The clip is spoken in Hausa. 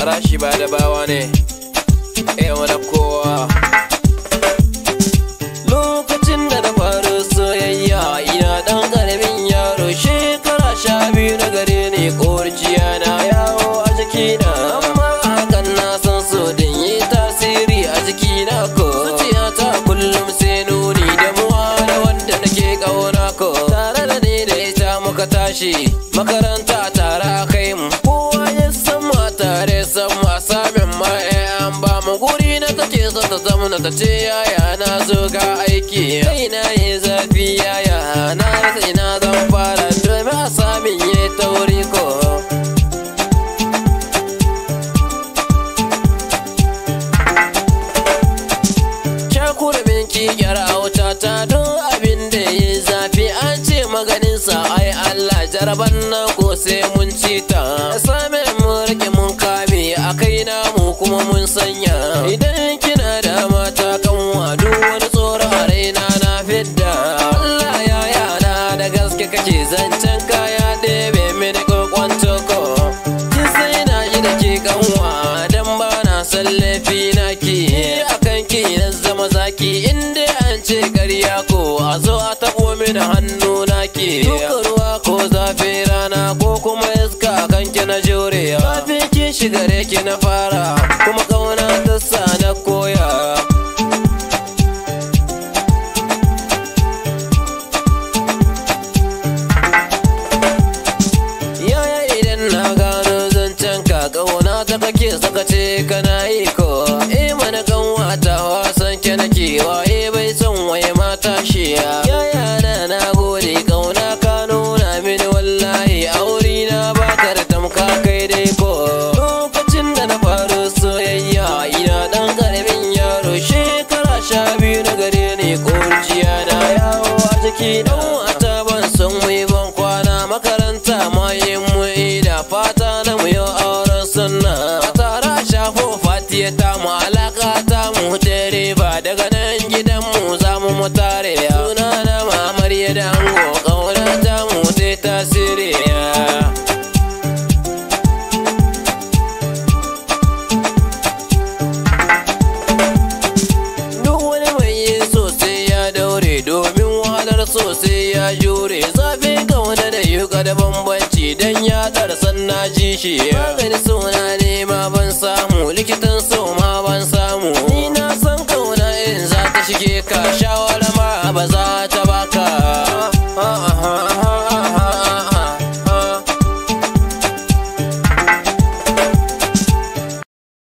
Rashi ba da bawa ne wani kowa. Lokacin da na fara soyayya ina dan karamin yaro, shekara 12 na gare ni, kurciya na yawo a jikina, amma hakan na san so din yi tasiri a jikina ko. Zuciyata kullum sai nuni da muwa da wanda nake kauna ko. Tare da ni da ita muka tashi makaranta tare kai mu, kowa ya san ma tare san ma samin ma an ba mu guri na take so ta zamana ta ce yaya na zo ga aiki. Kai na yi zafi yaya na rasa ina zan fara domin a samin yi tauri ko. Shakura min ki gyara wuta ta don abin da yi zafi, an ce maganinsa ai Allah jaraban nan ko sai mun ci ta. Samin mu rike mun kame a kai namu kuma mun sanya. Idan kina da mata kanwa duk wani tsoro a raina na fidda. Allah ya yana da gaske kake zancen kaya ɗebe mini kokwanto ko. Kin sai na ji da ke kanwa dan ba na san laifi na ki. Akan ki na zama zaki inda an ce ƙarya ko a zo a taɓo mini hannu na ki. Duka ruwa ko zafi rana ko kuma iska kan ki na jure. Kafin ki shigare ki na fara kuma kauna ta sa na koya. Yaya idan na gano zancen ka kauna ta kake saka ce kana yi ko. Mana kanwata wasan ke nake waye bai son waye mata shiya. Yaya na gode kauna ka nuna mini wallahi auri na baka da tamka kai dai ko. Lokacin da na fara soyayya ina dan karamin yaro, shekara 12 na gare ni, kurciya na yawo a jikina. Wata ban son mu ban kwana makaranta ma yin mu da fata na mu yau auren sunna. Tara shafo fatiya ta mu alaka ta mu dare ba daga nan gidan mu za mu mutare. Suna na mamarya da ango kauna ta mu sai tasiri. Duk wani mai yi sosai ya daure domin wahalar sosai ya jure. Zafin kauna da yuka da bambanci dan ya san na ji shi. Magani suna ne ma ban samu, likitan so ma ban samu. Ni na san kauna in za ta shige ka shawara ma ba za ta